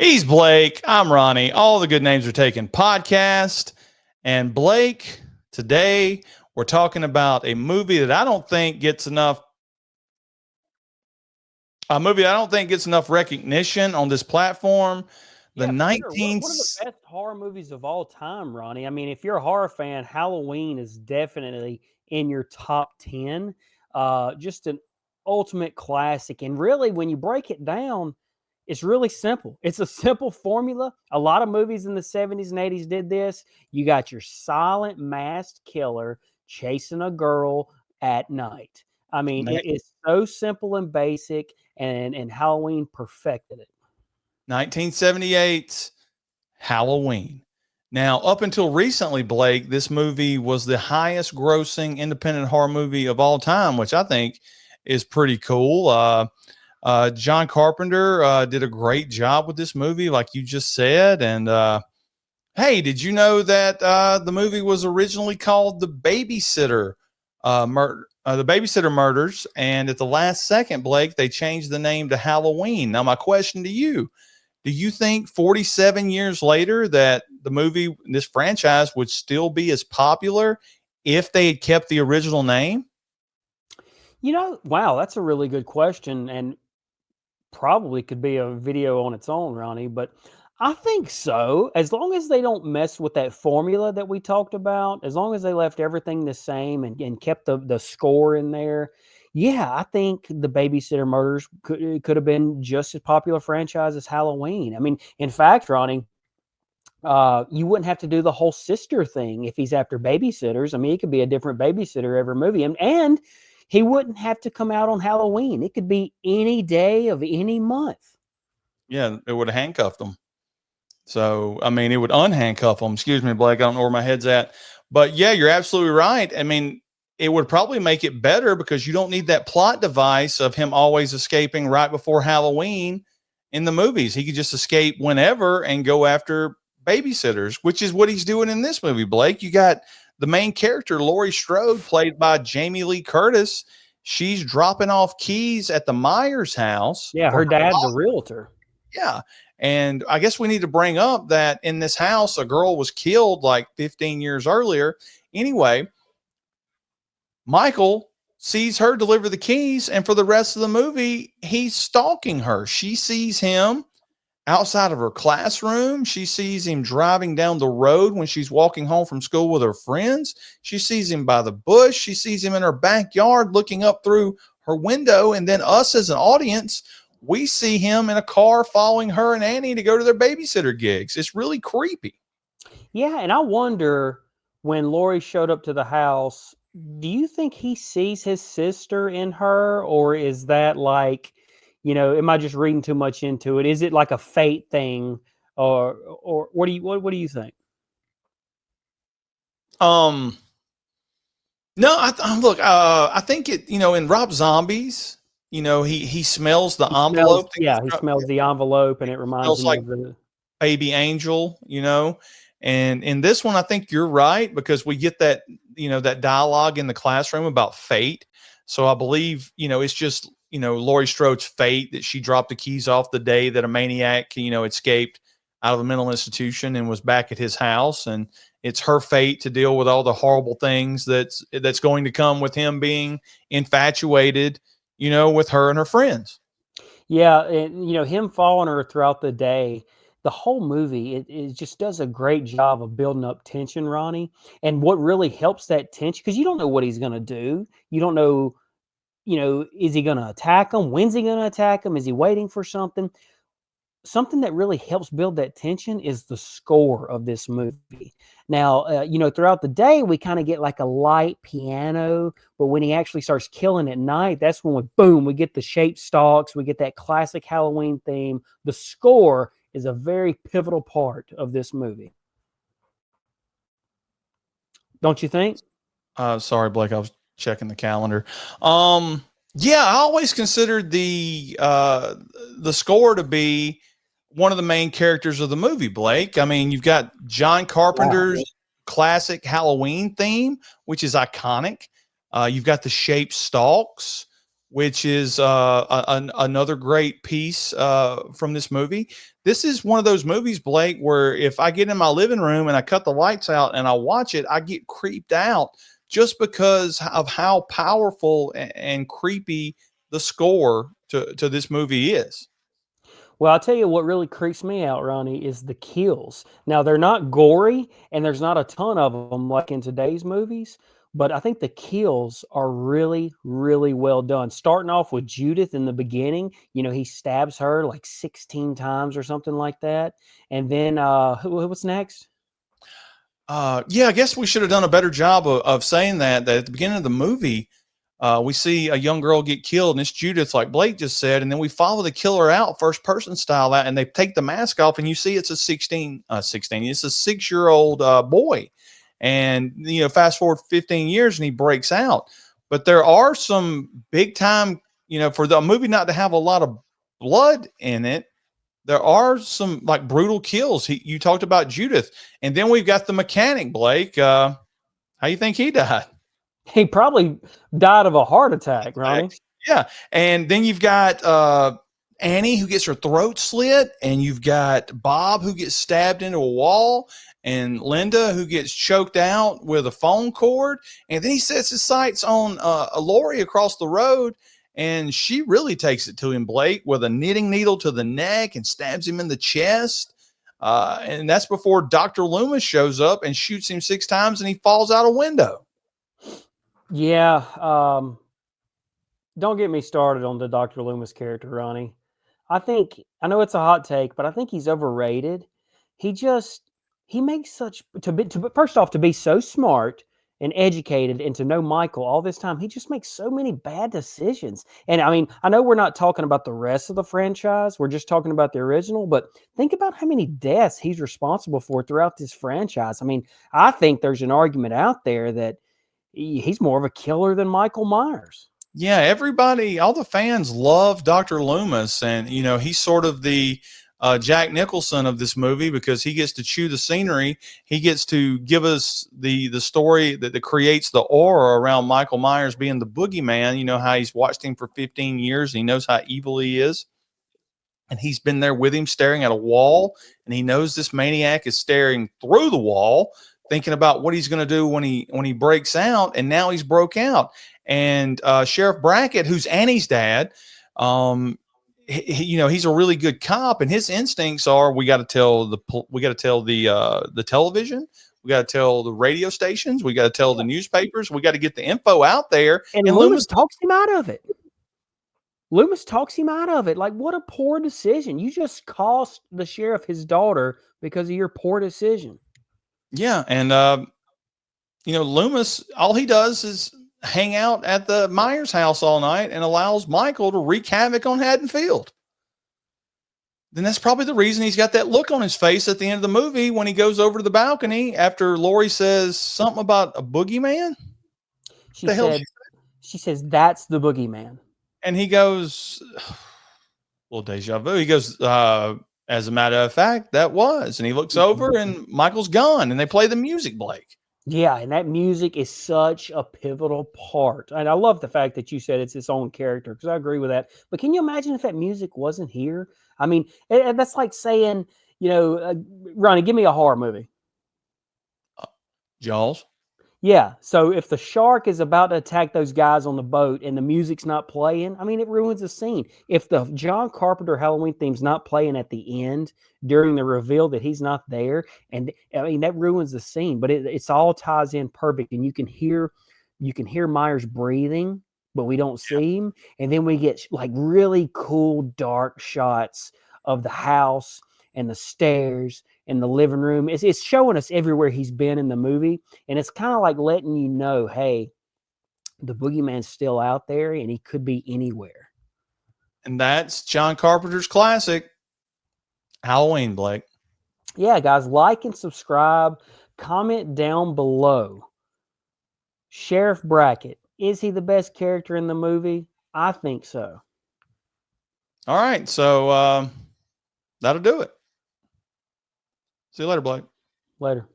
He's Blake. I'm Ronnie. All the good names are taken podcast. And Blake, today we're talking about a movie that I don't think gets enough recognition on this platform. The Yeah, for sure. 19 One of the best horror movies of all time, Ronnie. I mean, if you're a horror fan, Halloween is definitely in your top 10. Just an ultimate classic. And really, when you break it down, it's really simple. It's a simple formula. A lot of movies in the 70s and 80s did this. You got your silent masked killer chasing a girl at night. I mean, it is so simple and basic, and Halloween perfected it. 1978's Halloween. Now, up until recently, Blake, this movie was the highest grossing independent horror movie of all time, which I think is pretty cool. John Carpenter did a great job with this movie, like you just said. And hey, did you know that the movie was originally called The Babysitter The Babysitter Murders? And at the last second, Blake, they changed the name to Halloween. Now, my question to you, do you think 47 years later that the movie, this franchise, would still be as popular if they had kept the original name? Wow, that's a really good question, and probably could be a video on its own, Ronnie. But I think so. As long as they don't mess with that formula that we talked about, as long as they left everything the same and kept the score in there, yeah, I think the Babysitter Murders could have been just as popular franchise as Halloween. I mean, in fact, Ronnie, you wouldn't have to do the whole sister thing if he's after babysitters. I mean, it could be a different babysitter every movie, and he wouldn't have to come out on Halloween. It could be any day of any month. Yeah, it would have handcuffed them. So, I mean, it would unhandcuff them. Excuse me, Blake. I don't know where my head's at. But yeah, you're absolutely right. I mean, it would probably make it better because you don't need that plot device of him always escaping right before Halloween in the movies. He could just escape whenever and go after babysitters, which is what he's doing in this movie, Blake. You got the main character, Laurie Strode, played by Jamie Lee Curtis. She's dropping off keys at the Myers house. Yeah, her dad's a realtor. Yeah. And I guess we need to bring up that in this house, a girl was killed like 15 years earlier. Anyway, Michael sees her deliver the keys, and for the rest of the movie, he's stalking her. She sees him outside of her classroom. She sees him driving down the road when she's walking home from school with her friends. She sees him by the bush. She sees him in her backyard looking up through her window. And then us as an audience, we see him in a car following her and Annie to go to their babysitter gigs. It's really creepy. Yeah, and I wonder, when Laurie showed up to the house, do you think he sees his sister in her, or is that like, am I just reading too much into it? Is it like a fate thing, or what do you think? No, look, I think it, in Rob Zombies, he smells the envelope. He smells the envelope, and it reminds him like of the baby angel, and in this one, I think you're right, because we get that, that dialogue in the classroom about fate. So I believe, it's just, Laurie Strode's fate that she dropped the keys off the day that a maniac, escaped out of a mental institution and was back at his house. And it's her fate to deal with all the horrible things that's going to come with him being infatuated, with her and her friends. Yeah, and him following her throughout the day, the whole movie, it just does a great job of building up tension, Ronnie. And what really helps that tension, because you don't know what he's going to do. You don't know, is he going to attack him? When's he going to attack him? Is he waiting for something? Something that really helps build that tension is the score of this movie. Now, throughout the day, we kind of get like a light piano, but when he actually starts killing at night, that's when we get the shape stalks, we get that classic Halloween theme. The score is a very pivotal part of this movie. Don't you think? Sorry, Blake, I was checking the calendar. Yeah, I always considered the score to be one of the main characters of the movie, Blake. I mean, you've got John Carpenter's classic Halloween theme, which is iconic. You've got the shape stalks, which is another great piece from this movie. this is one of those movies, Blake, where if I get in my living room and I cut the lights out and I watch it, I get creeped out just because of how powerful and creepy the score to this movie is. Well, I'll tell you what really creeps me out, Ronnie, is the kills. Now, they're not gory and there's not a ton of them like in today's movies, but I think the kills are really, really well done. Starting off with Judith in the beginning, he stabs her like 16 times or something like that. And then what's next? Yeah, I guess we should have done a better job of saying that at the beginning of the movie, we see a young girl get killed, and it's Judith, like Blake just said, and then we follow the killer out, first person style out, and they take the mask off, and you see it's a 16, it's a 6-year-old boy, and fast forward 15 years, and he breaks out. But there are some big time, for the movie not to have a lot of blood in it. There are some like brutal kills. You talked about Judith, and then we've got the mechanic, Blake. How you think he died? He probably died of a heart attack, Ronnie. Yeah. And then you've got Annie who gets her throat slit, and you've got Bob who gets stabbed into a wall, and Linda who gets choked out with a phone cord. And then he sets his sights on a Lori across the road, and she really takes it to him, Blake, with a knitting needle to the neck and stabs him in the chest. And that's before Dr. Loomis shows up and shoots him 6 times, and he falls out a window. Yeah. Don't get me started on the Dr. Loomis character, Ronnie. I know it's a hot take, but I think he's overrated. He makes first off, to be so smart and educated and to know Michael all this time, he just makes so many bad decisions. And I mean, I know we're not talking about the rest of the franchise. We're just talking about the original, but think about how many deaths he's responsible for throughout this franchise. I mean, I think there's an argument out there that he's more of a killer than Michael Myers. Yeah, everybody, all the fans love Dr. Loomis, and he's sort of the Jack Nicholson of this movie because he gets to chew the scenery. He gets to give us the story that creates the aura around Michael Myers being the boogeyman. You know how he's watched him for 15 years and he knows how evil he is. And he's been there with him staring at a wall, and he knows this maniac is staring through the wall, thinking about what he's going to do when he breaks out. And now he's broke out. And Sheriff Brackett, who's Annie's dad, he's a really good cop, and his instincts are we got to tell the television, we got to tell the radio stations, we got to tell the newspapers, we got to get the info out there. And Loomis talks him out of it. Loomis talks him out of it. Like, what a poor decision. You just cost the sheriff his daughter because of your poor decision. Yeah. And, Loomis, all he does is hang out at the Myers house all night and allows Michael to wreak havoc on Haddonfield. Then that's probably the reason he's got that look on his face at the end of the movie when he goes over to the balcony after Lori says something about a boogeyman. She says, that's the boogeyman. And he goes, little deja vu. He goes, as a matter of fact, that was. And he looks over and Michael's gone, and they play the music, Blake. Yeah, and that music is such a pivotal part. And I love the fact that you said it's its own character, because I agree with that. But can you imagine if that music wasn't here? I mean, that's like saying, Ronnie, give me a horror movie. Jaws. Yeah, so if the shark is about to attack those guys on the boat and the music's not playing, I mean, it ruins the scene. If the John Carpenter Halloween theme's not playing at the end during the reveal that he's not there, and I mean, that ruins the scene. But it's all ties in perfect, and you can hear Myers breathing, but we don't see him. And then we get like really cool dark shots of the house and the stairs and the living room. It's showing us everywhere he's been in the movie. And it's kind of like letting you know, hey, the boogeyman's still out there and he could be anywhere. And that's John Carpenter's classic, Halloween, Blake. Yeah, guys, like and subscribe. Comment down below. Sheriff Brackett, is he the best character in the movie? I think so. All right, so that'll do it. See you later, Blake. Later.